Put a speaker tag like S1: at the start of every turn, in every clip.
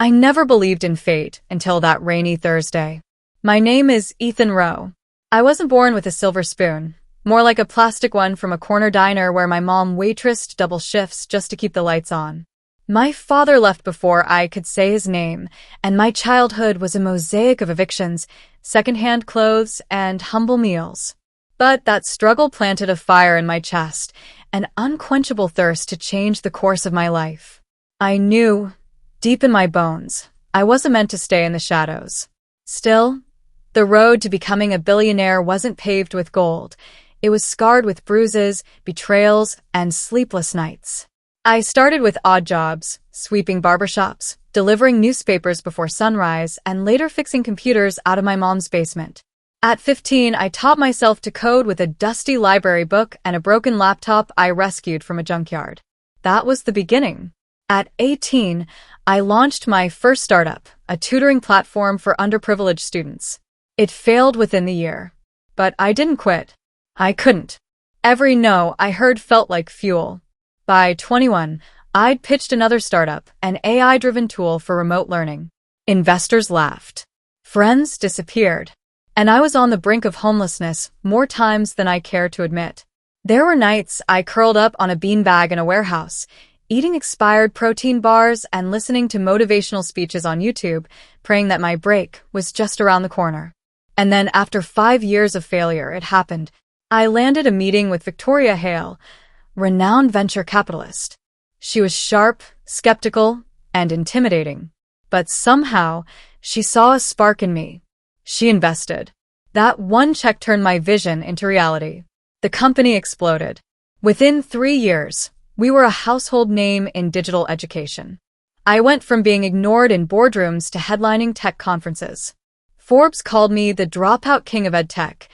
S1: I never believed in fate until that rainy Thursday. My name is Ethan Rowe. I wasn't born with a silver spoon, more like a plastic one from a corner diner where my mom waitressed double shifts just to keep the lights on. My father left before I could say his name, and my childhood was a mosaic of evictions, secondhand clothes, and humble meals. But that struggle planted a fire in my chest, an unquenchable thirst to change the course of my life. I knew, deep in my bones, I wasn't meant to stay in the shadows. Still, the road to becoming a billionaire wasn't paved with gold. It was scarred with bruises, betrayals, and sleepless nights. I started with odd jobs, sweeping barbershops, delivering newspapers before sunrise, and later fixing computers out of my mom's basement. At 15, I taught myself to code with a dusty library book and a broken laptop I rescued from a junkyard. That was the beginning. At 18, I launched my first startup, a tutoring platform for underprivileged students. It failed within the year. But I didn't quit. I couldn't. Every no I heard felt like fuel. By 21, I'd pitched another startup, an AI-driven tool for remote learning. Investors laughed. Friends disappeared. And I was on the brink of homelessness more times than I care to admit. There were nights I curled up on a beanbag in a warehouse, eating expired protein bars and listening to motivational speeches on YouTube, praying that my break was just around the corner. And then after 5 years of failure, it happened. I landed a meeting with Victoria Hale, renowned venture capitalist. She was sharp, skeptical, and intimidating. But somehow, she saw a spark in me. She invested. That one check turned my vision into reality. The company exploded. Within 3 years, we were a household name in digital education. I went from being ignored in boardrooms to headlining tech conferences. Forbes called me the dropout king of edtech,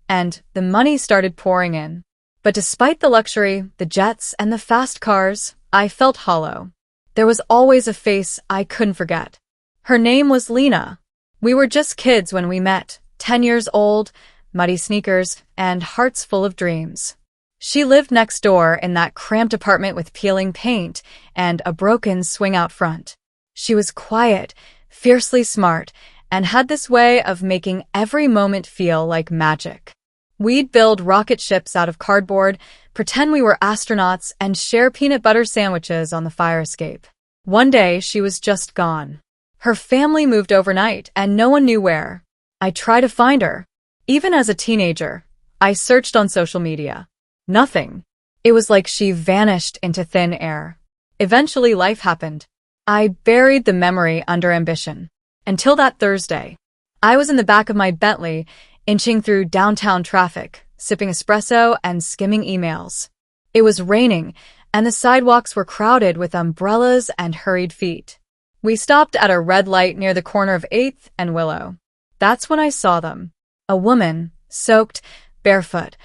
S1: and the money started pouring in. But despite the luxury, the jets, and the fast cars, I felt hollow. There was always a face I couldn't forget. Her name was Lena. We were just kids when we met, 10 years old, muddy sneakers, and hearts full of dreams. She lived next door in that cramped apartment with peeling paint and a broken swing out front. She was quiet, fiercely smart, and had this way of making every moment feel like magic. We'd build rocket ships out of cardboard, pretend we were astronauts, and share peanut butter sandwiches on the fire escape. One day, she was just gone. Her family moved overnight, and no one knew where. I tried to find her. Even as a teenager, I searched on social media. Nothing. It was like she vanished into thin air. Eventually, life happened. I buried the memory under ambition. Until that Thursday. I was in the back of my Bentley, inching through downtown traffic, sipping espresso and skimming emails. It was raining, and the sidewalks were crowded with umbrellas and hurried feet. We stopped at a red light near the corner of 8th and Willow. That's when I saw them. A woman, soaked, barefoot,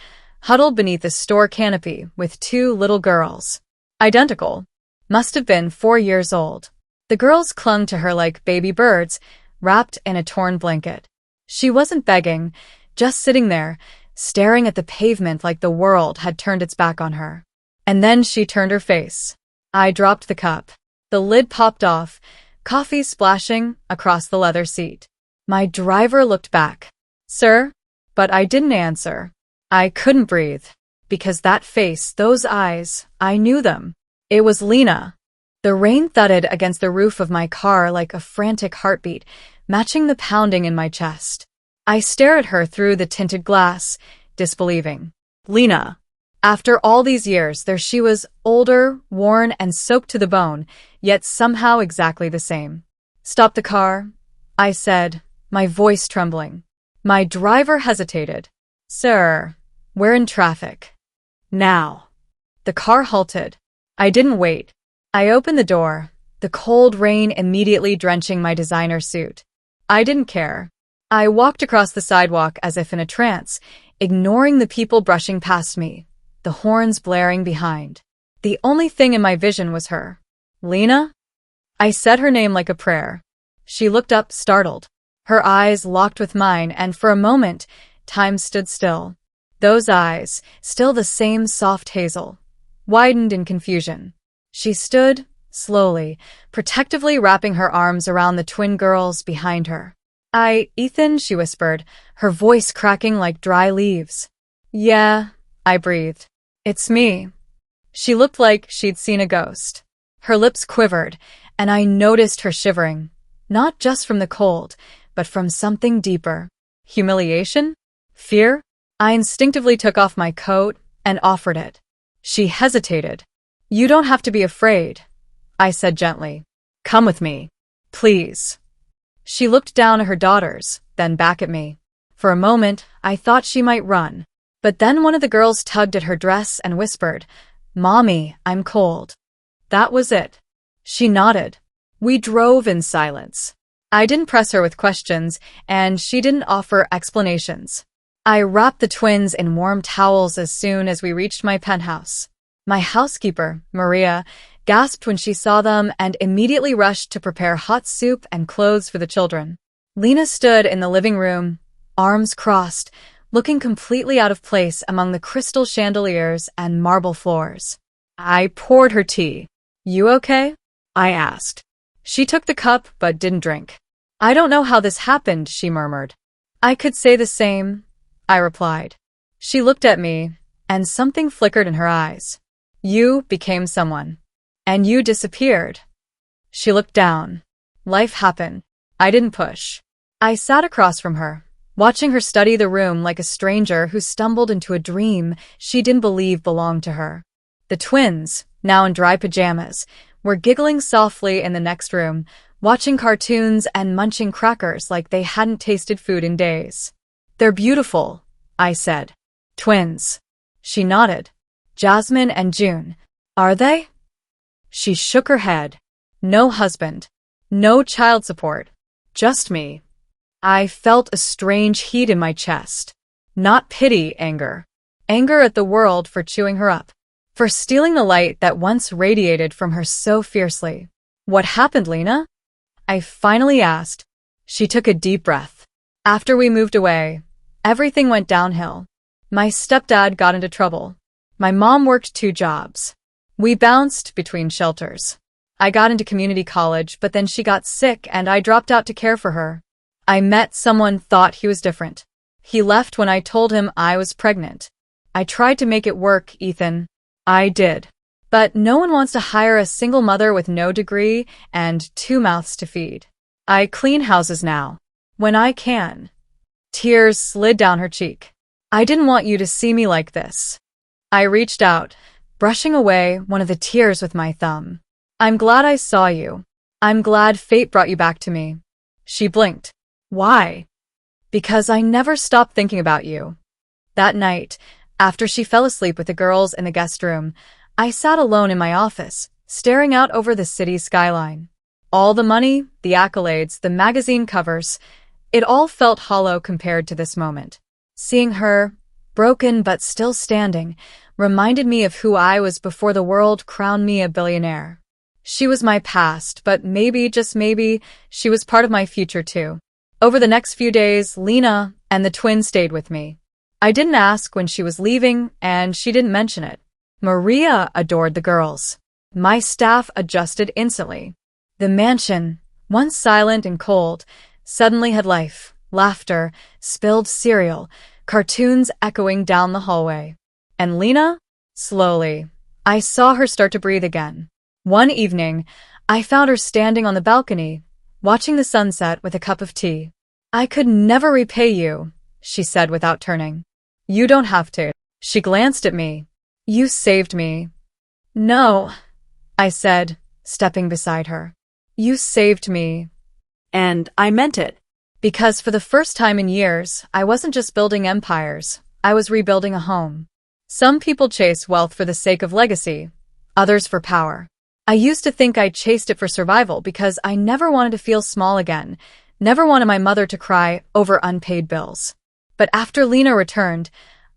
S1: huddled beneath a store canopy with 2 little girls. Identical. Must have been 4 years old. The girls clung to her like baby birds, wrapped in a torn blanket. She wasn't begging, just sitting there, staring at the pavement like the world had turned its back on her. And then she turned her face. I dropped the cup. The lid popped off, coffee splashing across the leather seat. My driver looked back. "Sir?" But I didn't answer. I couldn't breathe. Because that face, those eyes, I knew them. It was Lena. The rain thudded against the roof of my car like a frantic heartbeat, matching the pounding in my chest. I stared at her through the tinted glass, disbelieving. Lena. After all these years, there she was, older, worn, and soaked to the bone, yet somehow exactly the same. "Stop the car," I said, my voice trembling. My driver hesitated. "Sir, we're in traffic." "Now." The car halted. I didn't wait. I opened the door, the cold rain immediately drenching my designer suit. I didn't care. I walked across the sidewalk as if in a trance, ignoring the people brushing past me, the horns blaring behind. The only thing in my vision was her. "Lena?" I said her name like a prayer. She looked up, startled. Her eyes locked with mine, and for a moment, time stood still. Those eyes, still the same soft hazel, widened in confusion. She stood, slowly, protectively wrapping her arms around the twin girls behind her. Ethan, she whispered, her voice cracking like dry leaves. Yeah, I breathed. It's me. She looked like she'd seen a ghost. Her lips quivered, and I noticed her shivering, not just from the cold, but from something deeper. Humiliation? Fear? I instinctively took off my coat and offered it. She hesitated. You don't have to be afraid, I said gently. Come with me. Please. She looked down at her daughters, then back at me. For a moment, I thought she might run. But then one of the girls tugged at her dress and whispered, Mommy, I'm cold. That was it. She nodded. We drove in silence. I didn't press her with questions, and she didn't offer explanations. I wrapped the twins in warm towels as soon as we reached my penthouse. My housekeeper, Maria, gasped when she saw them and immediately rushed to prepare hot soup and clothes for the children. Lena stood in the living room, arms crossed, looking completely out of place among the crystal chandeliers and marble floors. I poured her tea. You okay? I asked. She took the cup but didn't drink. I don't know how this happened, she murmured. I could say the same, I replied. She looked at me, and something flickered in her eyes. You became someone. And you disappeared. She looked down. Life happened. I didn't push. I sat across from her, watching her study the room like a stranger who stumbled into a dream she didn't believe belonged to her. The twins, now in dry pajamas, were giggling softly in the next room, watching cartoons and munching crackers like they hadn't tasted food in days. They're beautiful, I said. Twins. She nodded. Jasmine and June. Are they? She shook her head. No husband. No child support. Just me. I felt a strange heat in my chest. Not pity, anger. Anger at the world for chewing her up. For stealing the light that once radiated from her so fiercely. What happened, Lena? I finally asked. She took a deep breath. After we moved away, everything went downhill. My stepdad got into trouble. My mom worked 2 jobs. We bounced between shelters. I got into community college, but then she got sick and I dropped out to care for her. I met someone thought he was different. He left when I told him I was pregnant. I tried to make it work, Ethan. I did. But no one wants to hire a single mother with no degree and 2 mouths to feed. I clean houses now. When I can. Tears slid down her cheek. I didn't want you to see me like this. I reached out, brushing away one of the tears with my thumb. I'm glad I saw you. I'm glad fate brought you back to me. She blinked. Why? Because I never stopped thinking about you. That night, after she fell asleep with the girls in the guest room, I sat alone in my office, staring out over the city's skyline. All the money, the accolades, the magazine covers, it all felt hollow compared to this moment. Seeing her, broken but still standing, reminded me of who I was before the world crowned me a billionaire. She was my past, but maybe, just maybe, she was part of my future too. Over the next few days, Lena and the twins stayed with me. I didn't ask when she was leaving, and she didn't mention it. Maria adored the girls. My staff adjusted instantly. The mansion, once silent and cold, suddenly had life, laughter, spilled cereal, cartoons echoing down the hallway. And Lena? Slowly, I saw her start to breathe again. One evening, I found her standing on the balcony, watching the sunset with a cup of tea. I could never repay you, she said without turning. You don't have to. She glanced at me. You saved me. No, I said, stepping beside her. You saved me. And I meant it. Because for the first time in years, I wasn't just building empires, I was rebuilding a home. Some people chase wealth for the sake of legacy, others for power. I used to think I chased it for survival because I never wanted to feel small again, never wanted my mother to cry over unpaid bills. But after Lena returned,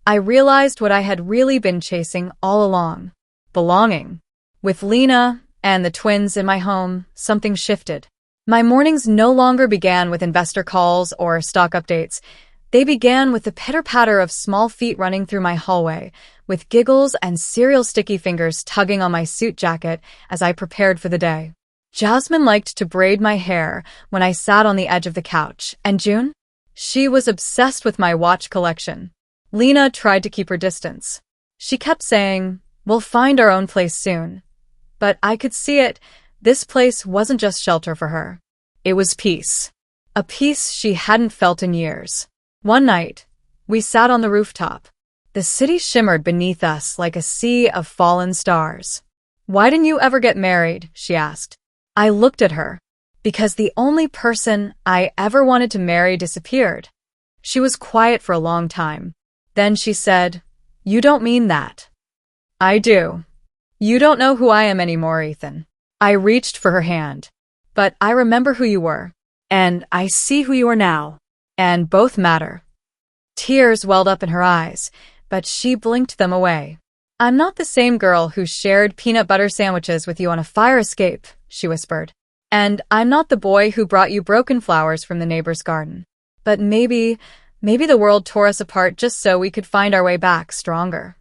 S1: I realized what I had really been chasing all along. Belonging. With Lena and the twins in my home, something shifted. My mornings no longer began with investor calls or stock updates. They began with the pitter-patter of small feet running through my hallway, with giggles and serial sticky fingers tugging on my suit jacket as I prepared for the day. Jasmine liked to braid my hair when I sat on the edge of the couch, and June? She was obsessed with my watch collection. Lena tried to keep her distance. She kept saying, "We'll find our own place soon." But I could see it. This place wasn't just shelter for her. It was peace. A peace she hadn't felt in years. One night, we sat on the rooftop. The city shimmered beneath us like a sea of fallen stars. "Why didn't you ever get married?" she asked. I looked at her. Because the only person I ever wanted to marry disappeared. She was quiet for a long time. Then she said, "You don't mean that." "I do. You don't know who I am anymore, Ethan." I reached for her hand. "But I remember who you were. And I see who you are now. And both matter." Tears welled up in her eyes, but she blinked them away. "I'm not the same girl who shared peanut butter sandwiches with you on a fire escape," she whispered. "And I'm not the boy who brought you broken flowers from the neighbor's garden. But maybe the world tore us apart just so we could find our way back stronger."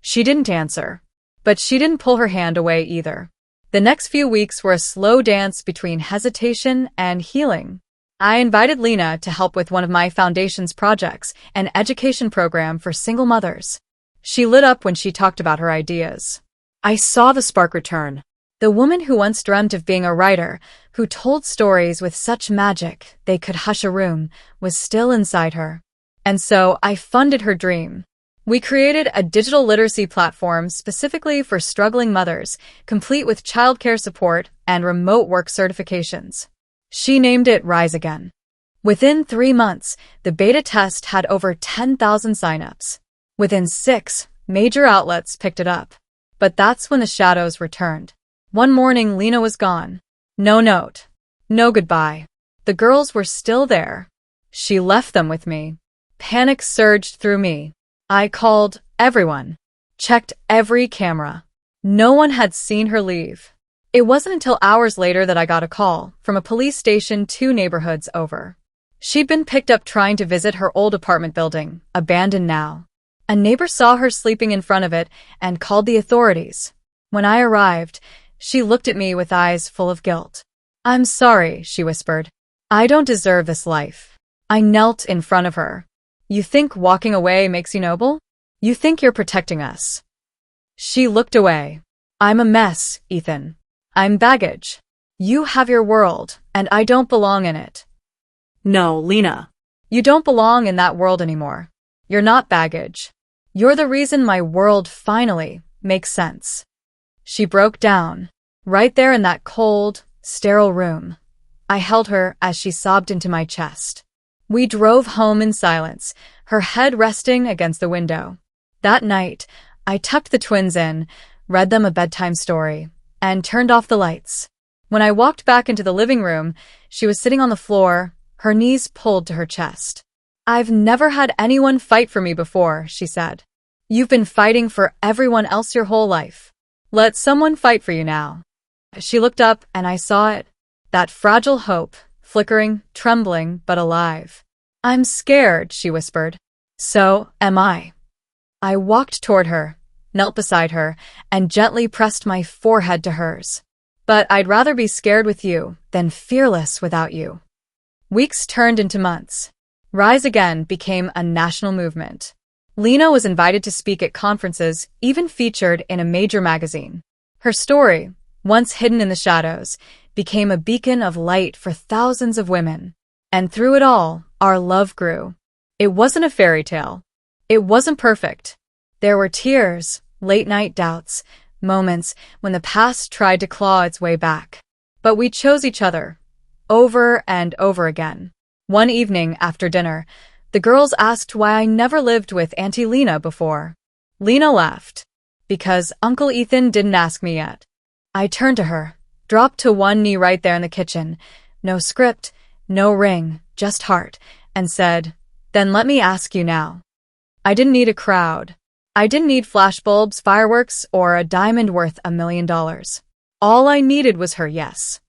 S1: She didn't answer, but she didn't pull her hand away either. The next few weeks were a slow dance between hesitation and healing. I invited Lena to help with one of my foundation's projects, an education program for single mothers. She lit up when she talked about her ideas. I saw the spark return. The woman who once dreamt of being a writer, who told stories with such magic they could hush a room, was still inside her. And so I funded her dream. We created a digital literacy platform specifically for struggling mothers, complete with childcare support and remote work certifications. She named it Rise Again. Within 3 months, the beta test had over 10,000 signups. Within 6, major outlets picked it up. But that's when the shadows returned. One morning, Lena was gone. No note. No goodbye. The girls were still there. She left them with me. Panic surged through me. I called everyone. Checked every camera. No one had seen her leave. It wasn't until hours later that I got a call from a police station 2 neighborhoods over. She'd been picked up trying to visit her old apartment building, abandoned now. A neighbor saw her sleeping in front of it and called the authorities. When I arrived, she looked at me with eyes full of guilt. "I'm sorry," she whispered. "I don't deserve this life." I knelt in front of her. "You think walking away makes you noble? You think you're protecting us." She looked away. "I'm a mess, Ethan. I'm baggage. You have your world, and I don't belong in it." "No, Lena. You don't belong in that world anymore. You're not baggage. You're the reason my world finally makes sense." She broke down, right there in that cold, sterile room. I held her as she sobbed into my chest. We drove home in silence, her head resting against the window. That night, I tucked the twins in, read them a bedtime story, and turned off the lights. When I walked back into the living room, she was sitting on the floor, her knees pulled to her chest. "I've never had anyone fight for me before," she said. "You've been fighting for everyone else your whole life. Let someone fight for you now." She looked up and I saw it. That fragile hope, flickering, trembling, but alive. "I'm scared," she whispered. "So am I." I walked toward her, knelt beside her, and gently pressed my forehead to hers. "But I'd rather be scared with you than fearless without you." Weeks turned into months. Rise Again became a national movement. Lena was invited to speak at conferences, even featured in a major magazine. Her story, once hidden in the shadows, became a beacon of light for thousands of women. And through it all, our love grew. It wasn't a fairy tale. It wasn't perfect. There were tears, late-night doubts, moments when the past tried to claw its way back. But we chose each other, over and over again. One evening after dinner, the girls asked why I never lived with Auntie Lena before. Lena laughed. "Because Uncle Ethan didn't ask me yet." I turned to her, dropped to one knee right there in the kitchen, no script, no ring, just heart, and said, "Then let me ask you now." I didn't need a crowd. I didn't need flashbulbs, fireworks, or a diamond worth $1 million. All I needed was her yes.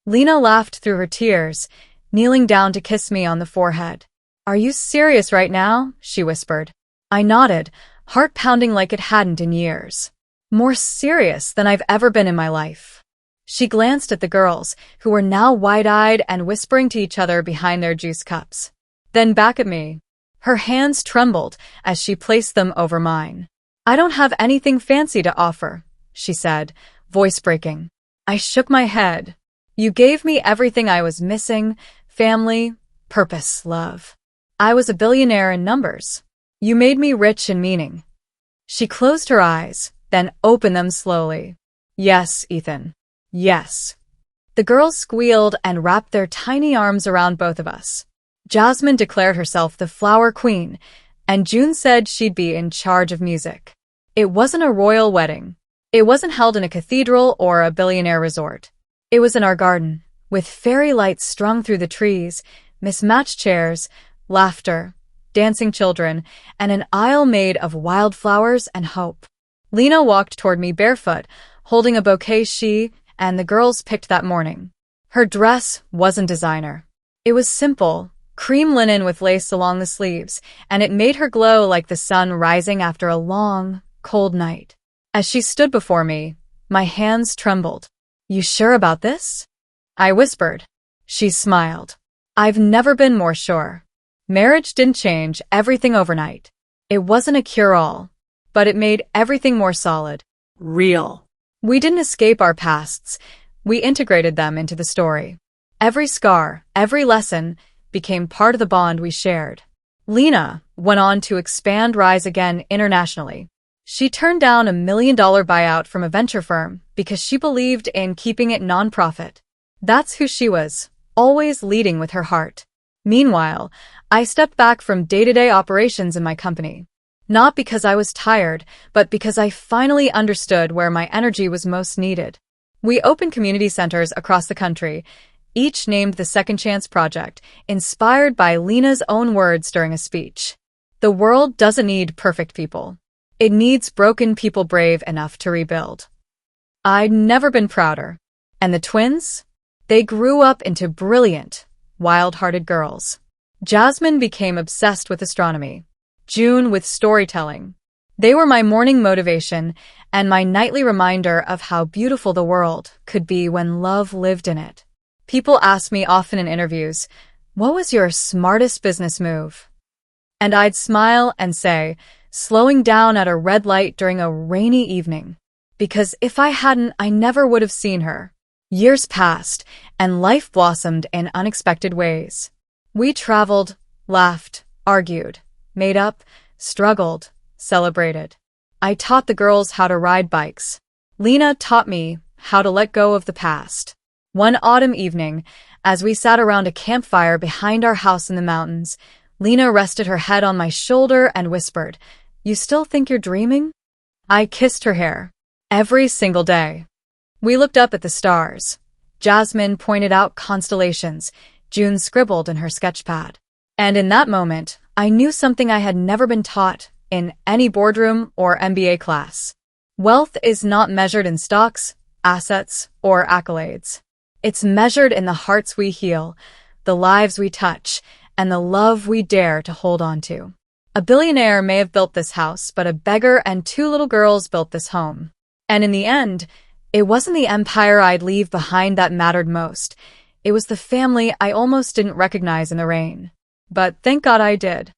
S1: Lena laughed through her tears, kneeling down to kiss me on the forehead. Are you serious right now? She whispered. I nodded, heart pounding like it hadn't in years. More serious than I've ever been in my life. She glanced at the girls, who were now wide-eyed and whispering to each other behind their juice cups. Then back at me. Her hands trembled as she placed them over mine. I don't have anything fancy to offer, she said, voice breaking. I shook my head. You gave me everything I was missing: family, purpose, love. I was a billionaire in numbers. You made me rich in meaning. She closed her eyes, then opened them slowly. Yes, Ethan. Yes. The girls squealed and wrapped their tiny arms around both of us. Jasmine declared herself the flower queen, and June said she'd be in charge of music. It wasn't a royal wedding. It wasn't held in a cathedral or a billionaire resort. It was in our garden, with fairy lights strung through the trees, mismatched chairs, laughter, dancing children, and an aisle made of wildflowers and hope. Lena walked toward me barefoot, holding a bouquet she and the girls picked that morning. Her dress wasn't designer. It was simple, cream linen with lace along the sleeves, and it made her glow like the sun rising after a long, cold night. As she stood before me, my hands trembled. You sure about this? I whispered. She smiled. I've never been more sure. Marriage didn't change everything overnight. It wasn't a cure-all, but it made everything more solid. Real. We didn't escape our pasts. We integrated them into the story. Every scar, every lesson, became part of the bond we shared. Lena went on to expand Rise Again internationally. She turned down $1 million buyout from a venture firm because she believed in keeping it nonprofit. That's who she was, always leading with her heart. Meanwhile, I stepped back from day-to-day operations in my company. Not because I was tired, but because I finally understood where my energy was most needed. We opened community centers across the country, each named the Second Chance Project, inspired by Lena's own words during a speech. The world doesn't need perfect people. It needs broken people brave enough to rebuild. I'd never been prouder. And the twins? They grew up into brilliant, wild-hearted girls. Jasmine became obsessed with astronomy. June with storytelling. They were my morning motivation and my nightly reminder of how beautiful the world could be when love lived in it. People ask me often in interviews, what was your smartest business move? And I'd smile and say, slowing down at a red light during a rainy evening. Because if I hadn't, I never would have seen her. Years passed, and life blossomed in unexpected ways. We traveled, laughed, argued, made up, struggled, celebrated. I taught the girls how to ride bikes. Lena taught me how to let go of the past. One autumn evening, as we sat around a campfire behind our house in the mountains, Lena rested her head on my shoulder and whispered, "You still think you're dreaming?" I kissed her hair. Every single day. We looked up at the stars. Jasmine pointed out constellations. June scribbled in her sketchpad. And in that moment, I knew something I had never been taught in any boardroom or MBA class. Wealth is not measured in stocks, assets, or accolades. It's measured in the hearts we heal, the lives we touch, and the love we dare to hold on to. A billionaire may have built this house, but a beggar and two little girls built this home. And in the end, it wasn't the empire I'd leave behind that mattered most. It was the family I almost didn't recognize in the rain. But thank God I did.